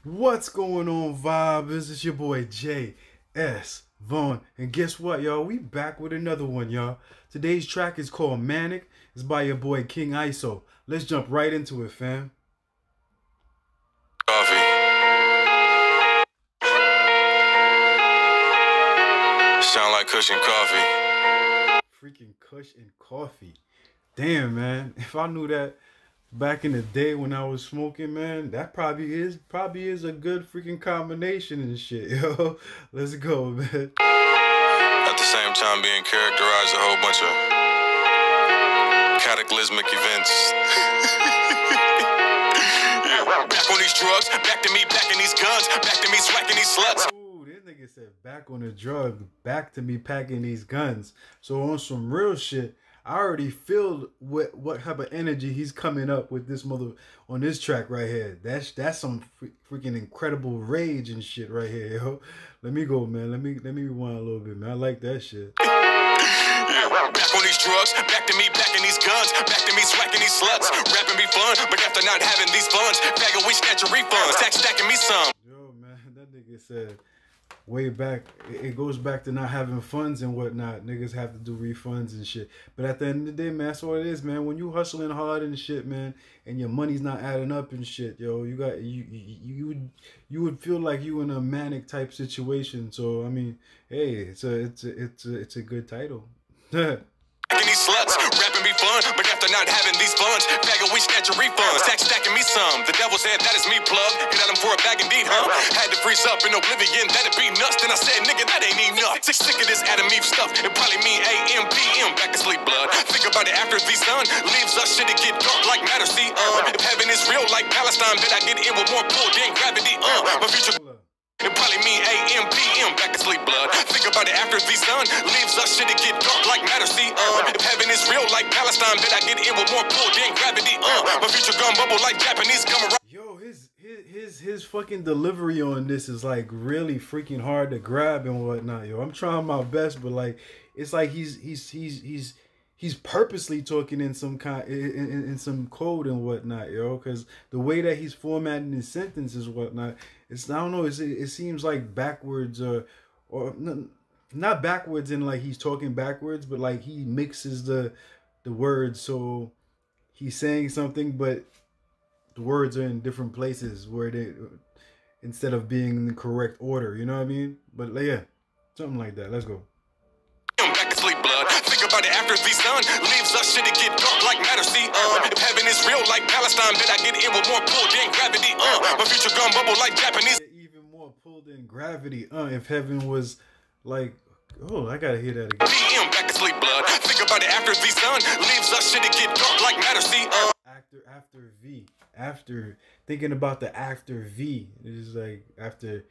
What's going on, Vibe? This is your boy J.S. Vaughn. And guess what, y'all? We back with another one, y'all. Today's track is called Manic. It's by your boy King ISO. Let's jump right into it, fam. Coffee. Sound like Kush and coffee. Freaking Kush and coffee. Damn, man. If I knew that back in the day when I was smoking, man, that probably is a good freaking combination and shit, yo. Let's go, man. At the same time being characterized a whole bunch of cataclysmic events. Back on these drugs, back to me, back in these guns, back to me, swacking these sluts. Ooh, this nigga said back on the drug, back to me packing these guns. So on some real shit, I already feel what type of energy he's coming up with this on this track right here. That's some freaking incredible rage and shit right here, yo. Let me go, man. Let me rewind a little bit, man. I like that shit. Back on these drugs, back to me, back in these guns, back to me, swacking these sluts. Rapping be fun, but after not having these funds, bag of wish snatch your refunds, stacking me some. Yo, man, that nigga said way back, it goes back to not having funds and whatnot. Niggas have to do refunds and shit. But at the end of the day, man, that's what it is, man. When you hustling hard and shit, man, and your money's not adding up and shit, yo, you would feel like you in a manic type situation. So I mean, hey, it's a good title. These sluts, rapping be fun, but after not having these funds, bag of wish snatch your refunds, stacking me some. The devil said that is me, plug. Get at him for a bag indeed, huh? Had to freeze up in oblivion, that'd be nuts. Then I said, nigga, that ain't enough. Sick of this Adam Eve stuff. It probably mean AM, PM, back to sleep, blood. Think about it after the sun leaves us, shit, it get dark like matter. See, if heaven is real like Palestine, bet I get in with more pull than gravity, my future. It probably mean AM, PM, back to sleep, blood. Think about it after the sun leaves us, shit, it get dark like matter. See, if heaven is real like Palestine, bet I get in with more pull than gravity, my future gun bubble like Japanese gum around. Yo, his fucking delivery on this is like really freaking hard to grab and whatnot, yo. I'm trying my best, but like it's like he's purposely talking in some kind in some code and whatnot, yo, because the way that he's formatting his sentences and whatnot, it's, I don't know, it seems like backwards, or not backwards in like he's talking backwards, but like he mixes the words, so he's saying something, but the words are in different places where they, instead of being in the correct order, you know what I mean? But yeah, something like that. Let's go. Back to sleep, blood. Think about it after the sun leaves us, shit, it get dark like matter. See, if heaven is real like Palestine, bet I get in with more pull than gravity, my future gun bubble like Japanese. Even more pull than gravity, if heaven was like, oh, I gotta hear that again. PM, back to sleep, blood. Think about it after the sun leaves us, shit, it get dark like matter. See, after V, after thinking about the after V, it's like after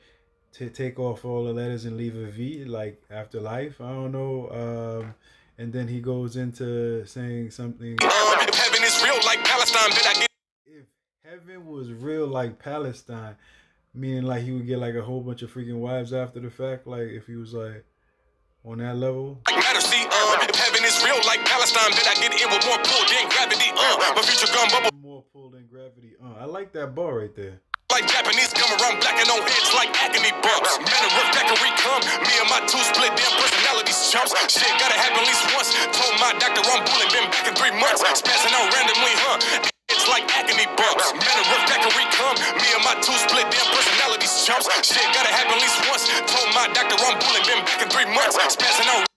take off all the letters and leave a V, like afterlife. I don't know. And then he goes into saying something. If heaven is real like Palestine, bet I get. If heaven was real like Palestine, meaning like he would get like a whole bunch of freaking wives after the fact, like if he was like on that level. Like matter, see, if heaven is real like Palestine, bet I get in with more pull than gravity, my future gun bubble. More pull than gravity. I like that bar right there. Like Japanese come around black and on heads like acne bumps. Men of refractory come. Me and my two split damn personalities chumps. Shit gotta happen at least once. Told my doctor I'm bullying, been back in 3 months. Spazzing out randomly, huh? It's like acne bumps. Men of refractory come. Me and my two split damn personalities chumps. Shit gotta happen at least once. Told my doctor I'm bullying, been back in 3 months. Spazzing out.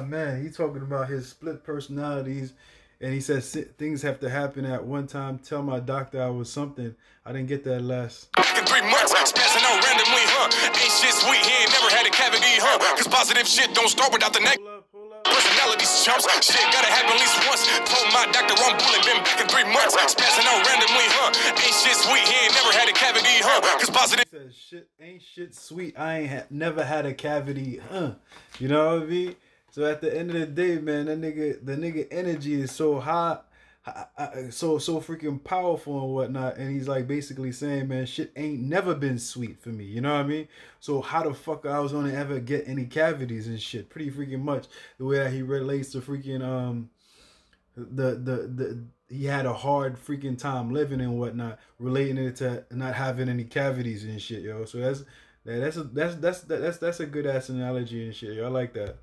Man, he talking about his split personalities. And he says things have to happen at one time. Tell my doctor I was something. I didn't get that last. Back in 3 months, spazzing out randomly, huh? Ain't shit sweet, he ain't never had a cavity, huh? Cause positive shit don't start without the neck. Personalities chumps, shit gotta happen at least once. Told my doctor I'm bullying, been back in 3 months. Spazzing out randomly, huh? Ain't shit sweet, he ain't never had a cavity, huh? Cause positive. He says shit ain't shit sweet. I ain't never had a cavity, huh? You know what I mean? So at the end of the day, man, the nigga energy is so high, so freaking powerful and whatnot, and he's like basically saying, man, shit ain't never been sweet for me, you know what I mean? So how the fuck I was gonna ever get any cavities and shit? Pretty freaking much the way that he relates to freaking the he had a hard freaking time living and whatnot, relating it to not having any cavities and shit, yo. So that's a good ass analogy and shit, yo. I like that.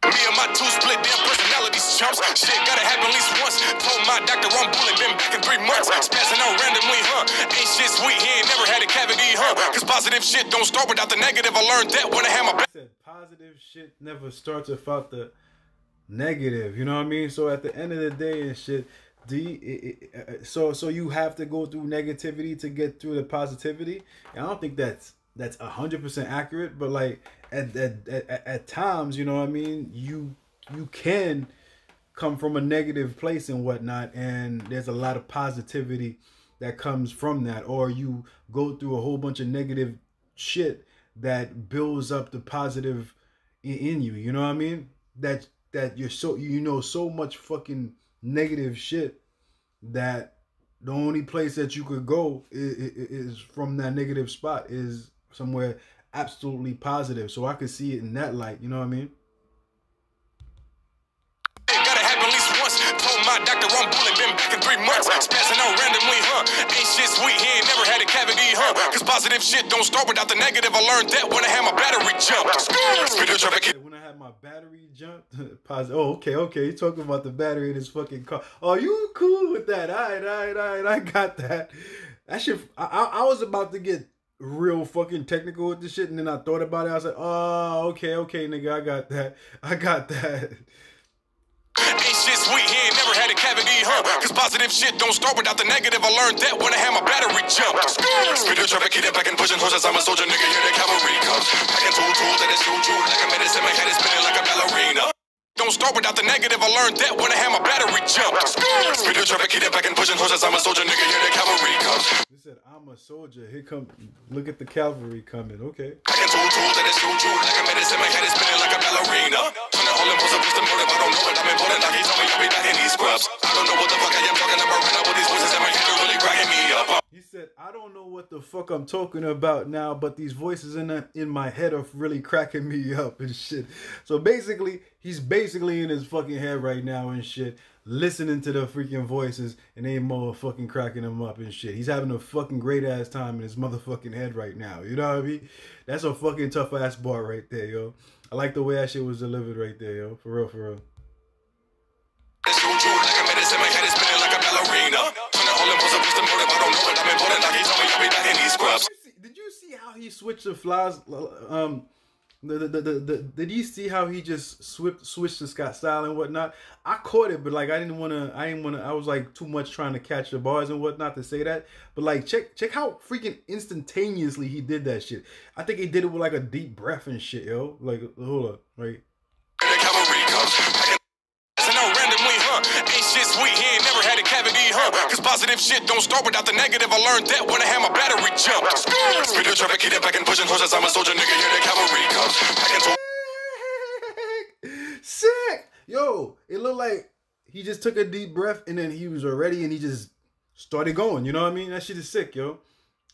Me and my two split damn personalities, chumps. Shit gotta happen at least once. Told my doctor I'm bullet, been back in 3 months. Spazzing out randomly, huh? Ain't shit sweet, he ain't never had a cavity, huh? Cause positive shit don't start without the negative. I learned that when I had my back. I said positive shit never starts without the negative, you know what I mean? So at the end of the day and shit, so you have to go through negativity to get through the positivity. And I don't think that's 100% accurate, but like at times, you know what I mean, you can come from a negative place and whatnot, and there's a lot of positivity that comes from that, or you go through a whole bunch of negative shit that builds up the positive in you, you know what I mean? That you're so, you know, so much fucking negative shit that the only place that you could go is from that negative spot, is somewhere absolutely positive. So I could see it in that light, you know what I mean? Told my doctor I'm bullet, been back in 3 months. Spazzing out randomly, huh? Ain't shit sweet, he ain't never had a cavity, huh? Cause positive shit don't start without the negative. I learned that when I had my battery jumped. When I had my battery jumped, positive. Oh, okay. You talking about the battery in his fucking car? Oh, you cool with that? All right. I got that. That shit. I was about to get real fucking technical with this shit, and then I thought about it. I was like, oh, okay, nigga, I got that. Ain't shit sweet, he ain't never had a cavity, huh? Cause positive shit don't start without the negative. I learned that when I had my battery jumped. Speed of traffic, keep it back and pushing horses. I'm a soldier, nigga, here the cavalry comes. Packing tools that is true. Like a medicine, my head is spinning like a ballerina. Don't start without the negative. I learned that when I had my battery jumped. Speed of traffic, keep it back and pushing horses. I'm a soldier, nigga, here the cavalry comes. He said, I'm a soldier. Here come, look at the cavalry coming. Okay. Packing tools that is true. Like a medicine, my head is spinning like a ballerina. Turn it all in, what's up, what's the motive? I don't know what I'm important. Like he told me I'll be back in these scrubs. I don't know what the fuck I am talking about right now, but these voices in my head are really cracking me up. He said, I don't know what the fuck I'm talking about now, but these voices in my head are really cracking me up and shit. So basically, he's basically in his fucking head right now and shit, listening to the freaking voices, and they motherfucking cracking him up and shit. He's having a fucking great ass time in his motherfucking head right now. You know what I mean? That's a fucking tough ass bar right there, yo. I like the way that shit was delivered right there, yo. For real, for real. Like a medicine, my head is spinning like a ballerina. Turn it all in, what's up, what's the motive? I don't know what I'm important. Like he told me I'll be back in these scrubs. Did you see how he switched the flies? Did you see how he just switched the Scott style and whatnot? I caught it, but like I didn't wanna. I was like too much trying to catch the bars and whatnot to say that. But like check how freaking instantaneously he did that shit. I think he did it with like a deep breath and shit, yo. Like hold up, right? Randomly, huh? Ain't shit sweet, he ain't never had a cavity, huh? Cause positive shit don't start without the negative. I learned that when I had my battery jumped. Speed of traffic, keep it back and pushing horses. I'm a soldier, nigga, here the cavalry comes. Sick! Yo, it looked like he just took a deep breath and then he was already and he just started going. You know what I mean? That shit is sick, yo.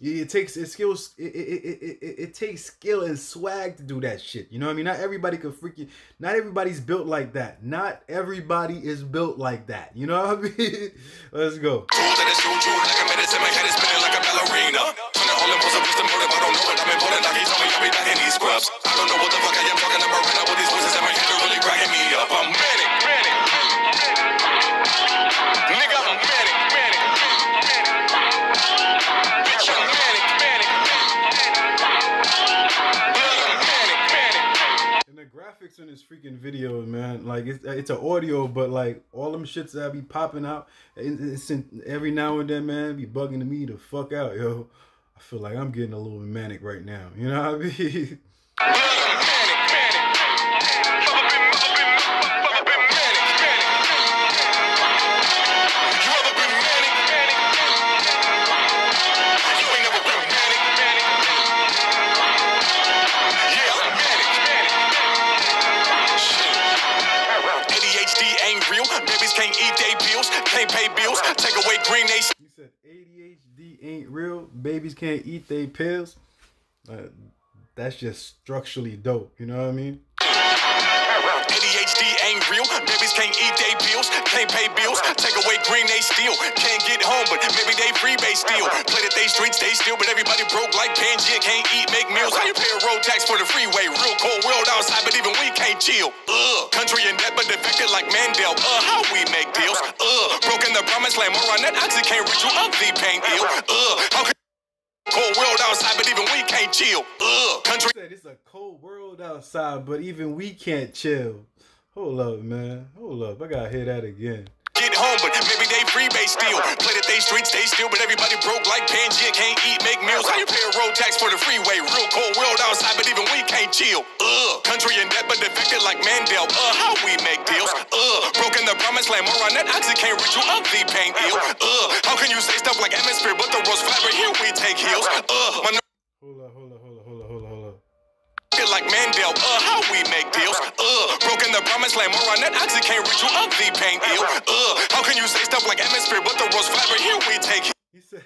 It takes skills. It takes skill and swag to do that shit. You know what I mean? Not everybody could freaking. Not everybody's built like that. Not everybody is built like that. You know what I mean? Let's go. I don't know what the fuck I am talking about right now, but these voices in my head are really cracking me up. I'm manic. Nigga, I'm manic. Bitch, I'm manic. And the graphics in this freaking video, man, like it's an audio, but like all them shits that be popping out, it's every now and then, man, be bugging me the fuck out, yo. I feel like I'm getting a little manic right now. You know what I mean? Can't eat they bills, can't pay bills, take away green nation. You said ADHD ain't real, babies can't eat they pills. That's just structurally dope, you know what I mean? ADHD ain't real, babies can't eat they bills, can't pay bills. Take away green, they steal. Can't get home, but maybe they freebase steal. Play that they streets, they steal, but everybody broke like Pangea. Can't eat, make meals. How you pay a road tax for the freeway? Real cold world outside, but even we can't chill. Country in debt, but defected like Mandel. How we make deals? Broken the promise land. More on that oxy can't reach you up, the pain ill. How can cold world outside, but even we can't chill. Country. It's a cold world outside, but even we can't chill. Hold up, man. Hold up. I gotta hear that again. Get home, but maybe they freebase steal. Play that they streets, they steal, but everybody broke like Pangea. Can't eat, make meals. How you pay a road tax for the freeway? Real cold world outside, but even we can't chill. Country in debt, but defected like Mandel. How we make deals? Broken the promise land. More on that oxy can't reach you up, the pain ill. How can you say stuff like atmosphere, but the road's flat, but here we take heels? Hold up. Like Mandel, how we make deals? Broken the promise land. More on that oxy can't reach you up, the pain ill. How can you say stuff like atmosphere, but the road's flat, but here we take heels? He said,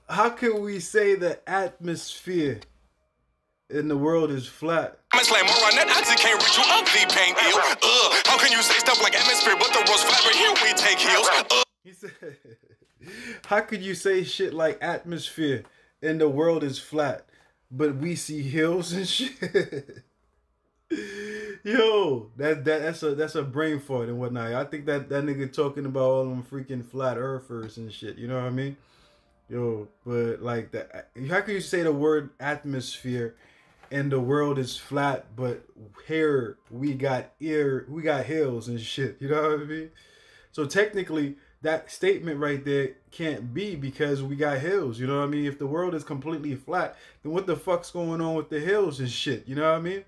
how can we say the atmosphere in the world is flat? More on that oxy can't reach you up, the pain ill. How can you say stuff like atmosphere, but the road's flat, but here we take heels? He said, how could you say shit like atmosphere and the world is flat, but we see hills and shit? Yo, that's a brain fart and whatnot. I think that nigga talking about all them freaking flat earthers and shit. You know what I mean? Yo, but like that, how can you say the word atmosphere and the world is flat, but here we got hills and shit? You know what I mean? So technically, that statement right there can't be because we got hills. You know what I mean? If the world is completely flat, then what the fuck's going on with the hills and shit? You know what I mean?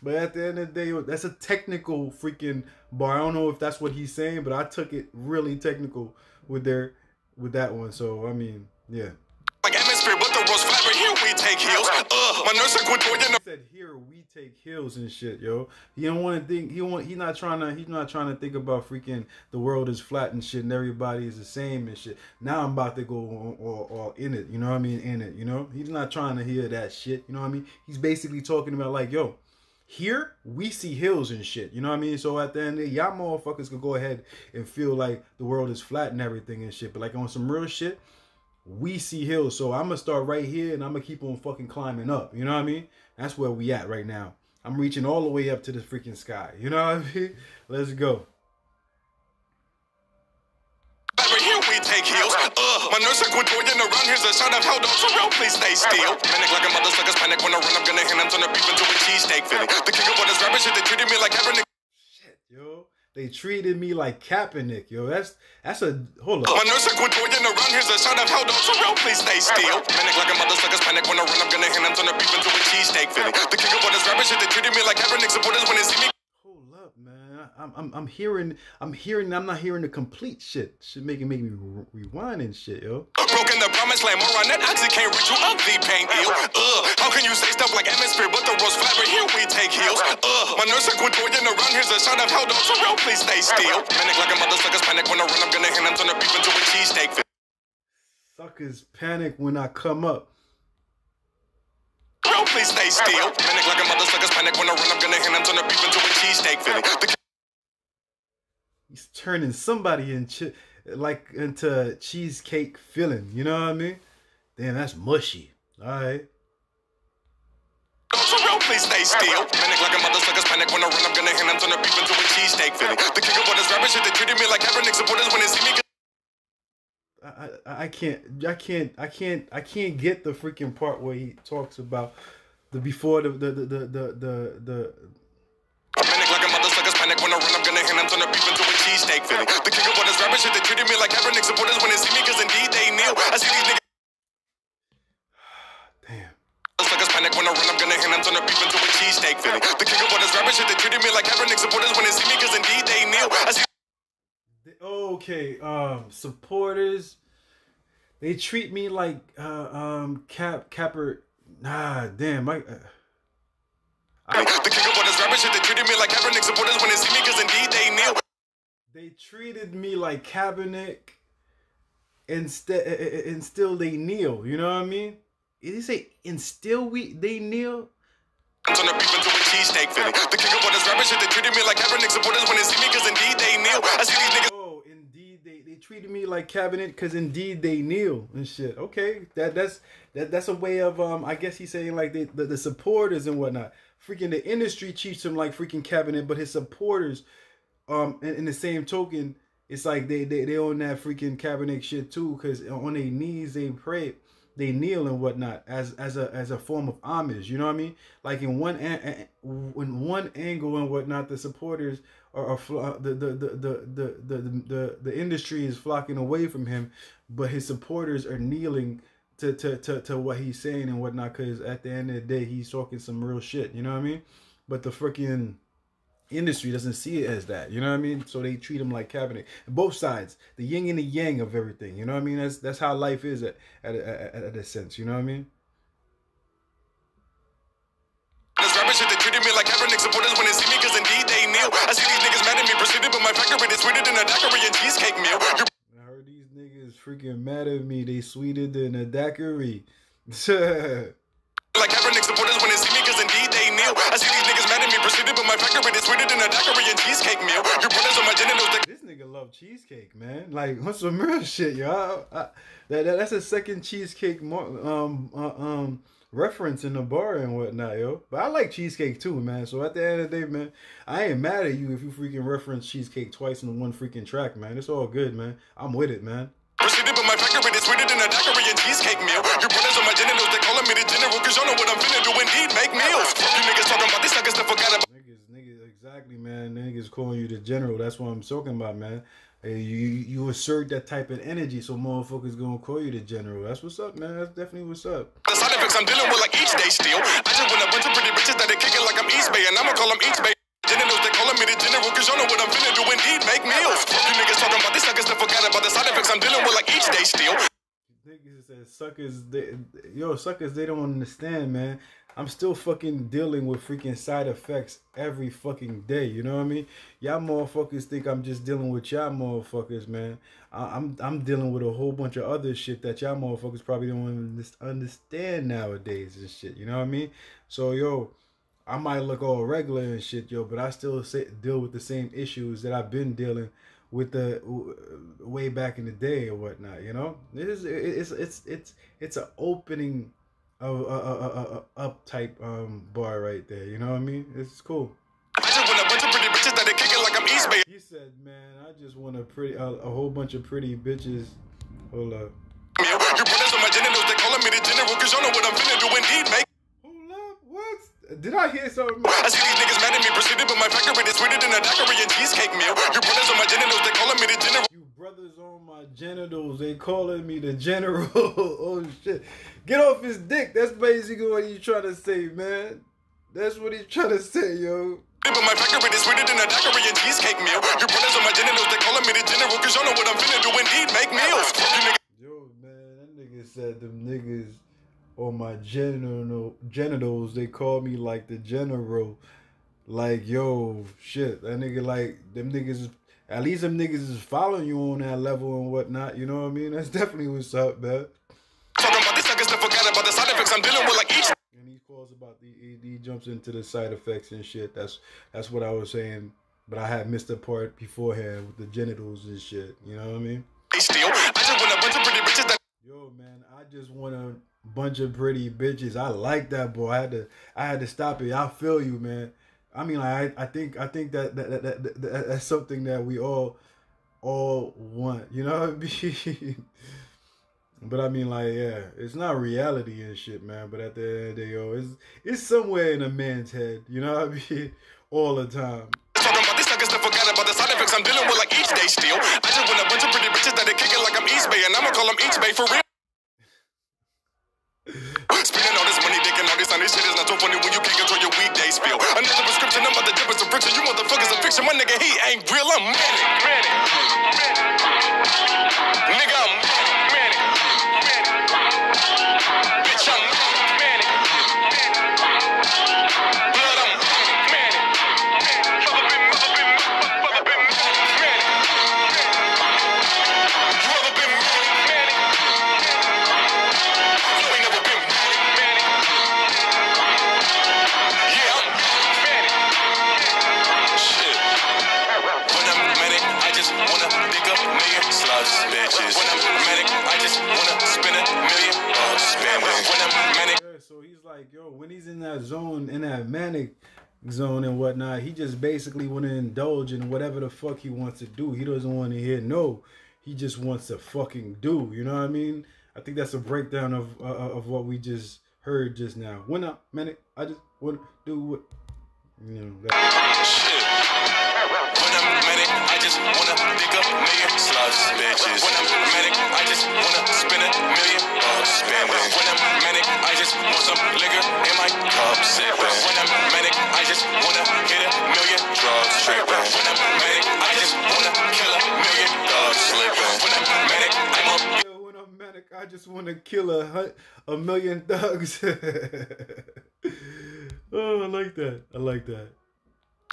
But at the end of the day, that's a technical freaking bar. I don't know if that's what he's saying, but I took it really technical with that one. So I mean, yeah. Like atmosphere, but the road's flat, but here we take heels. My nurse He said, "Here we take hills and shit, yo." He don't want to think. He's not trying to think about freaking the world is flat and shit, and everybody is the same and shit. Now I'm about to go all in it. You know what I mean? In it. You know. He's not trying to hear that shit. You know what I mean? He's basically talking about like, yo, here we see hills and shit. You know what I mean? So at the end of the day, y'all motherfuckers could go ahead and feel like the world is flat and everything and shit. But like on some real shit, we see hills. So I'm gonna start right here and I'm gonna keep on fucking climbing up. You know what I mean? That's where we at right now. I'm reaching all the way up to the freaking sky. You know what I mean? Let's go. Here we take heels. My nurse Ecuadorian around here's a shot of hell. Don't you please stay still. Panic like a mother suckers panic when I run. I'm gonna hand them to the beef into a cheesesteak Philly. The king of what is rapping shit. They treated me like Kaepernick. Shit, yo. They treated me like Kaepernick, yo. That's a hold up. My nurse Ecuadorian around here's a shot of hell. Don't you please stay still. Panic like a mother suckers panic when I run. I'm gonna hand them to the beef into a cheesesteak Philly. The king of what is rapping shit. They treated me like Kaepernick supporters when they see me. Hold up, man. I'm hearing. I'm not hearing the complete shit. Should make me rewind and shit, yo. Broken the promise land. More on that oxy can't reach you up, the pain ill. How can you say stuff like atmosphere, but the road's flat, but here we take heels? My nurse Ecuadorian around here's a shot of hell. Don't you please stay still. Panic like a mother suckers panic when I run. I'm gonna hand them to the beef into a cheesesteak. Suckers panic when I come up. Please stay still. Panic like a mother suckers panic when I run. I'm gonna hand them to the beef into a cheesesteak Philly. He's turning somebody into cheesecake filling. You know what I mean? Damn, that's mushy. All right. Please stay still. Panic like a mother suckers panic when I run. I'm gonna hand them to the beef into a cheesesteak Philly. The king of what is rapping shit. They treated me like Kaepernick supporters when they see me. I can't get the freaking part where he talks about the before the Panic like a mother suckers panic when I run. I'm gonna hand them to the beef into a cheesesteak Philly. The king of what is rapping shit. They treated me like Kaepernick supporters when they see me, cause indeed they kneel. I see these niggas. Damn. Suckers panic when I run. I'm gonna hand them to the beef into a cheesesteak Philly. The king of what is rapping shit. They treated me like Kaepernick supporters when they see me, cause indeed they kneel. I see. Okay, supporters, they treat me like Capper. Nah, damn, the king of what is rapping shit. They treated me like Kaepernick supporters when they see me, cause indeed they kneel. They treated me like Kaepernick, and still they kneel. You know what I mean? Did he say and still they kneel? On a beef into a cheesesteak Philly. The king of all this rapping shit, they treated me like Kaepernick supporters when they see me, cause indeed they kneel. I see these niggas. Oh, indeed they treated me like cabinet because indeed they kneel and shit. Okay, that's a way of I guess he's saying like the supporters and whatnot. Freaking the industry treats him like freaking cabinet, but his supporters, in the same token, it's like they own that freaking cabinet shit too, because on their knees they pray, they kneel and whatnot as a form of homage. You know what I mean? Like in one angle and whatnot, the supporters are the industry is flocking away from him, but his supporters are kneeling to what he's saying and whatnot, because at the end of the day he's talking some real shit. You know what I mean? But the freaking industry doesn't see it as that, you know what I mean? So they treat him like cabinet. Both sides, the yin and the yang of everything, you know what I mean? That's how life is at a sense, you know what I mean? This rapping shit, they treated me like Kaepernick supporters when they see me, cause indeed they kneel. I see these niggas mad at me, proceeded, but my factory is sweeter than a daiquiri and cheesecake meal. I heard these niggas freaking mad at me, they sweeter than a daiquiri. Like Kaepernick supporters when they see me, cause indeed they kneel. I see these niggas mad at me, proceeded, but my factory is sweeter than a daiquiri and cheesecake meal. Your brothers on my genitals. This nigga love cheesecake, man. Like, what's some real shit, yo? That's a second cheesecake reference in the bar and whatnot, yo. But I like cheesecake too, man. So at the end of the day, man, I ain't mad at you if you freaking reference cheesecake twice in one freaking track, man. It's all good, man. I'm with it, man. Proceeded, but my factory is sweeter than a daiquiri and cheesecake meal. Your brothers on my genitals, they calling me the general, cause y'all know what I'm finna do, indeed, make meals. You niggas talking about this, I guess they forgot about. Niggas, exactly, man. Niggas calling you the general. That's what I'm talking about, man. Hey, you assert that type of energy, so motherfuckers gonna call you the general. That's what's up, man. That's definitely what's up. The side effects I'm dealing with like each day still. I just want a bunch of pretty bitches that they kick it like I'm East Bay, and I'ma call them East Bay. Genitals, they calling me the general, cause y'all know what I'm finna do, indeed, make meals. You niggas talking about this, I guess they forgot about the side effects I'm dealing with like each day still. Niggas said suckers, suckers, they don't understand, man. I'm still fucking dealing with freaking side effects every fucking day, you know what I mean? Y'all motherfuckers think I'm just dealing with y'all motherfuckers, man. I'm dealing with a whole bunch of other shit that y'all motherfuckers probably don't understand nowadays and shit, you know what I mean? So, yo, I might look all regular and shit, yo, but I still deal with the same issues that I've been dealing with the way back in the day or whatnot, you know? It's an opening of up type bar right there, you know what I mean? It's cool. I just want a bunch of pretty bitches that they kick it like I'm East Bay. He said, man, I just want a whole bunch of pretty bitches. Hold up. Your brothers on my genitals, they calling me the general, cause y'all know what I'm finna do, indeed, make. Hold up, what? Did I hear something? I see these niggas mad at me, proceeded, but my factory is sweeter than a daiquiri and cheesecake meal. Your brothers on my genitals, they calling me the general. You brothers on my genitals, they calling me the general. Oh shit. Get off his dick. That's basically what he's trying to say, man. That's what he's trying to say, yo. But my factory is sweeter than a daiquiri and cheesecake meal. Your brothers on my genitals, they calling me the general, cause y'all know what I'm finna do, indeed, make meals. Yo, man, that nigga said them niggas on my genitals, they call me like the general. Like, yo, shit, that nigga, like, them niggas, at least them niggas is following you on that level and whatnot, you know what I mean? That's definitely what's up, man. Talking about this, I guess they forgot about the side effects I'm dealing with like each. And he calls about he jumps into the side effects and shit. That's what I was saying, but I had missed the part beforehand with the genitals and shit, you know what I mean? Still, I just want a bunch of pretty bitches that. Yo, man, I just want a bunch of pretty bitches. I like that, boy. I had to stop it. I feel you, man. I mean, like, I think that's something that we all want, you know what I mean? But I mean, like, yeah, it's not reality and shit, man. But at the end of the day, yo, it's somewhere in a man's head, you know what I mean? All the time. Talking about this, I guess they forgot about the side effects I'm dealing with like each day still. I just want a bunch of pretty bitches that they kick it like I'm East Bay, and I'ma call them East Bay for real. Spending all this money, taking all this on this shit is not so funny when you can't control your weekday spill. Another prescription, I'm about to dip in some friction. You motherfuckers are fiction. My nigga, he ain't real. I'm manic. Nigga, I'm manic. Bitch, I'm manic. Blood, I'm manic. Mother been manic. You ever been manic? You ain't never been manic. Yeah. bitches. When I'm manic, I just wanna spend $1 million spending. When I'm manic. Yeah, so he's like, yo, when he's in that zone, in that manic zone and whatnot, he just basically want to indulge in whatever the fuck he wants to do. He doesn't want to hear no. He just wants to fucking do. You know what I mean? I think that's a breakdown of what we just heard just now. When I'm manic, I just want to do what, you know. Shit. When I'm manic, I just wanna pick up million sluts, bitches. When I'm manic, I just wanna spend $1 million spending. When I'm manic, I just want some liquor in my cup sipping. When I'm manic, I just wanna hit $1 million drugs tripping. When I'm manic, I just wanna kill $1 million dogs slipping. When I'm manic, I'm up. When I'm manic, I just want to kill a million thugs. Oh, I like that. I like that.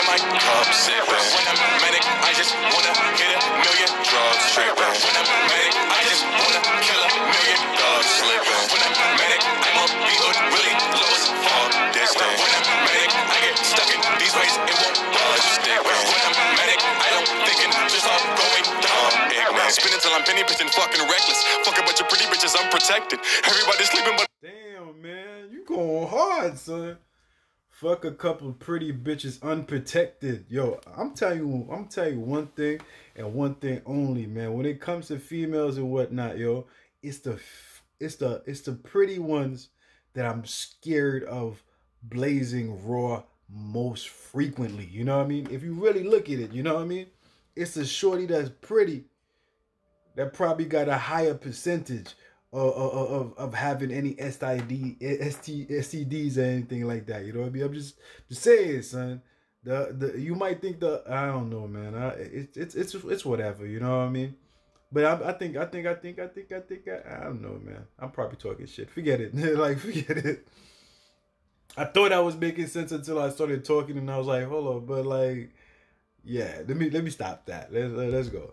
My cup sipping. When I'm manic, I just wanna hit $1 million drugs tripping. When I'm manic, I just wanna kill $1 million dogs slipping. When I'm manic, I'm up the hood really low as fuck distant. When I'm manic, I get stuck in these ways, it won't budge stick. When I'm manic, I don't thinking, just all going dumb ignorant. Spinning till I'm penny pitching, fucking reckless. Fuck a bunch of pretty bitches, I'm protected. Everybody sleeping, but damn, man, you going hard, son. Fuck a couple pretty bitches unprotected. Yo, I'm telling you one thing and one thing only, man. When it comes to females and whatnot, yo, it's the pretty ones that I'm scared of blazing raw most frequently. You know what I mean? If you really look at it, you know what I mean? It's the shorty that's pretty that probably got a higher percentage of having any STDs or anything like that. You know what I mean? I'm just saying, son. You might think I don't know, man. It's whatever. You know what I mean? But I think I don't know, man. I'm probably talking shit. Forget it. Like, forget it. I thought I was making sense until I started talking, and I was like, hold on, but like, yeah. Let me stop that. Let's go.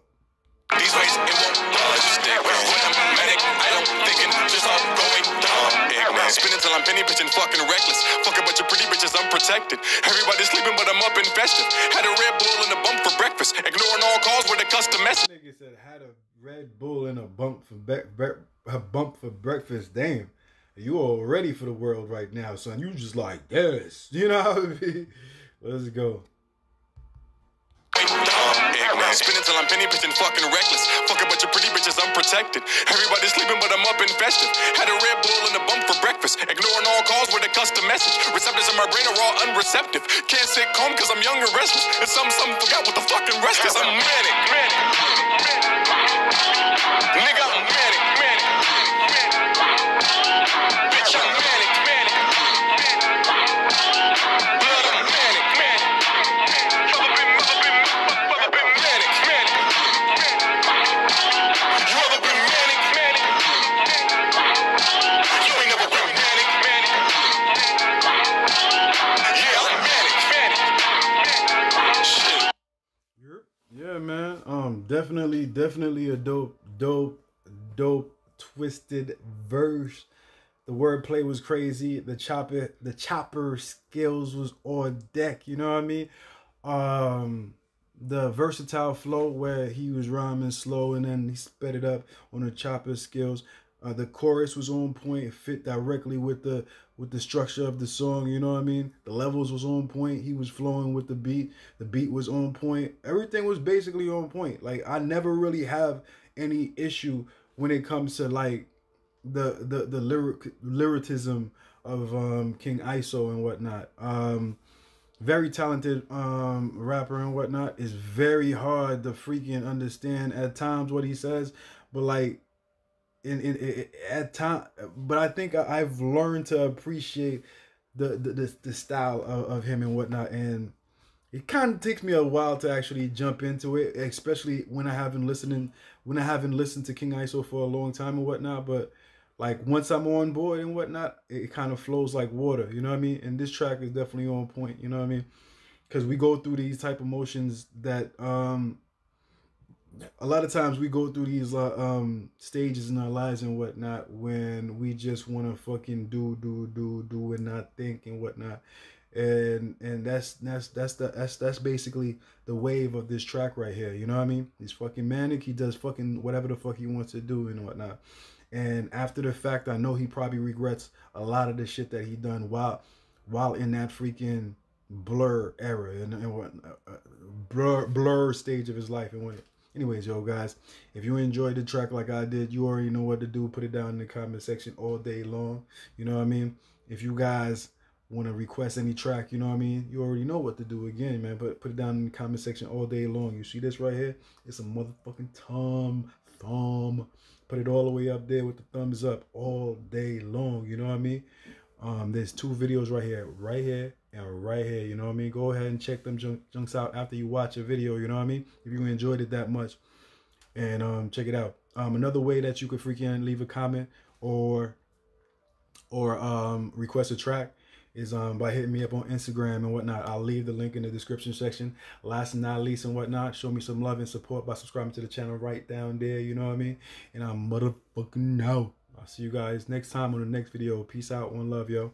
these ways it won't budge stick. When I'm manic, I don't thinking, just all going dumb ignorant. Spinning till I'm penny pitching, fucking reckless. Fuck a bunch of pretty bitches, I'm protected. Everybody sleeping, but I'm up and festive. Had a Red Bull and a bump for breakfast. Ignoring all calls with a custom message. Nigga said had a Red Bull and a bump for breakfast. Damn, you all ready for the world right now, son. You just like, yes, you know what I mean? Let's go. Spinning till I'm penny pitching, fucking reckless. Fuck a bunch of pretty bitches, I'm protected. Everybody sleeping, but I'm up and festive. Had a Red Bull and a bump for breakfast. Ignoring all calls with a custom message. Receptors in my brain are all unreceptive. Can't sit calm cause I'm young and restless. And some forgot what the fucking rest is. I'm manic. Nigga, I'm manic. Bitch, I'm manic. Blood, I'm manic. Yeah, man. Definitely a dope, twisted verse. The wordplay was crazy. The chopper skills was on deck. You know what I mean? The versatile flow where he was rhyming slow and then he sped it up on the chopper skills. The chorus was on point. It fit directly with the structure of the song. You know what I mean? The levels was on point. He was flowing with the beat. The beat was on point. Everything was basically on point. Like, I never really have any issue when it comes to like the lyricism of King ISO and whatnot. Very talented rapper and whatnot. It's very hard to freaking understand at times what he says, but like at time, but I think I've learned to appreciate the style of him and whatnot, and it kind of takes me a while to actually jump into it, especially when I haven't listened to King ISO for a long time and whatnot. But like, once I'm on board and whatnot, it kind of flows like water, you know what I mean? And this track is definitely on point, you know what I mean? Because we go through these type of motions that a lot of times we go through these stages in our lives and whatnot when we just want to fucking do and not think and whatnot. and that's basically the wave of this track right here. You know what I mean? He's fucking manic. He does fucking whatever the fuck he wants to do and whatnot. And after the fact, I know he probably regrets a lot of the shit that he done while in that freaking Blur era and what blur stage of his life and what. Anyways, yo guys, if you enjoyed the track like I did, you already know what to do. Put it down in the comment section all day long. You know what I mean? If you guys want to request any track, you know what I mean, you already know what to do again, man. But put it down in the comment section all day long. You see this right here? It's a motherfucking thumb. Put it all the way up there with the thumbs up all day long. You know what I mean? There's 2 videos right here, and right here. You know what I mean? Go ahead and check them junks out after you watch a video. You know what I mean? If you enjoyed it that much, and check it out. Another way that you could freaking leave a comment or request a track is by hitting me up on Instagram and whatnot. I'll leave the link in the description section. Last and not least and whatnot, show me some love and support by subscribing to the channel right down there. You know what I mean? And I'm motherfucking out. I'll see you guys next time on the next video. Peace out. One love, yo.